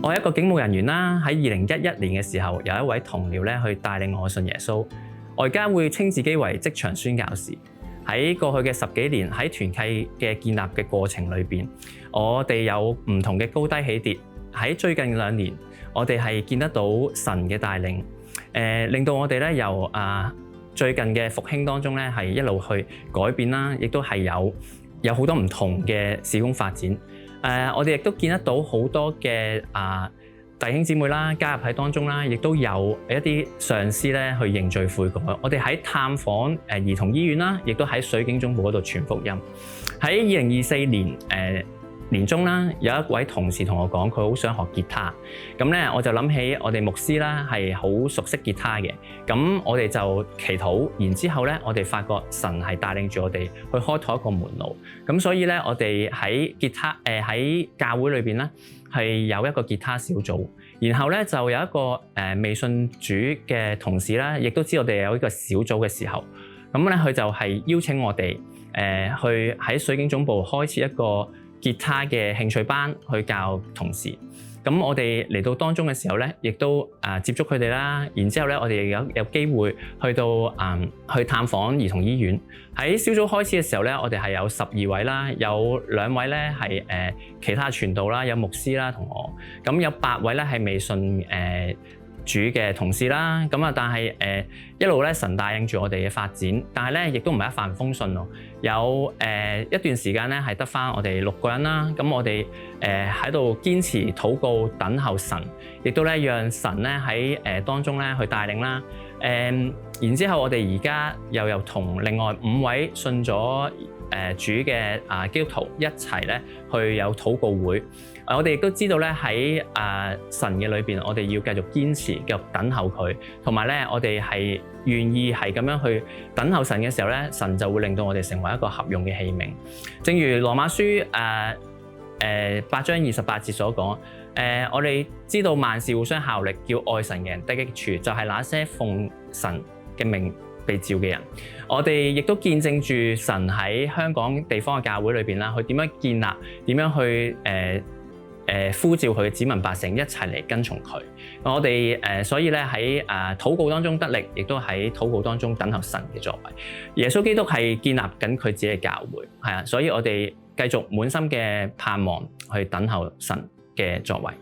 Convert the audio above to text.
我係一個警務人員啦，喺2011年嘅時候，有一位同僚咧去帶領我信耶穌。我而家會稱自己為職場宣教士。喺過去嘅10幾年，喺團契嘅建立嘅過程裏邊，我哋有唔同嘅高低起跌。喺最近2年，我哋係見得到神嘅帶領，令到我哋咧由最近嘅復興當中咧係一路去改變啦，亦都係有好多唔同嘅事工發展。我哋亦都見得到好多嘅弟兄姊妹啦加入喺當中啦，亦都有一啲上司咧去認罪悔改。我哋喺探訪兒童醫院啦，亦都喺水警總部嗰度傳福音。喺2024年年中啦，有一位同事同我講，佢好想學吉他。咁咧，我就諗起我哋牧師啦，係好熟悉吉他嘅。咁我哋就祈禱，然之後咧，我哋發覺神係帶領住我哋去開拓一個門路。咁所以咧，我哋喺喺教會裏邊咧，係有一個吉他小組。然後咧，就有一個未信主嘅同事啦，亦都知我哋有一個小組嘅時候，咁咧佢就係邀請我哋去喺水警總部開設一個吉他嘅興趣班去教同事。咁我哋嚟到當中嘅時候咧，亦都接觸佢哋啦。然之後咧，我哋有機會去到去探訪兒童醫院。喺小組開始嘅時候咧，我哋係有12位啦，有2位咧係其他傳道啦，有牧師啦同我。咁有8位咧係未信主嘅同事啦，咁但係一路咧神帶領住我哋嘅發展，但係咧亦都唔係一帆風順咯。有一段時間咧係得返我哋6個人啦，咁我哋喺度堅持禱告等候神，亦都咧讓神咧喺當中咧去帶領啦。然之後我哋而家又同另外5位信咗主嘅基督徒一齊咧去有禱告會。我哋亦都知道咧喺神嘅裏邊，我哋要繼續堅持，繼續等候佢，同埋咧我哋係願意係咁樣去等候神嘅時候咧，神就會令到我哋成為一個合用嘅器皿。正如羅馬書8章28節所講，我哋知道萬事互相效力，叫愛神嘅人得益處，就係那些奉神嘅名被召嘅人。我哋亦都見證住神喺香港地方嘅教會裏邊啦，佢點樣建立，點樣去呼召佢嘅子民百姓一齊嚟跟從佢。我哋所以咧喺禱告當中得力，亦都喺禱告當中等候神嘅作為。耶穌基督係建立緊佢自己嘅教會，係啊，所以我哋繼續滿心嘅盼望去等候神嘅作為。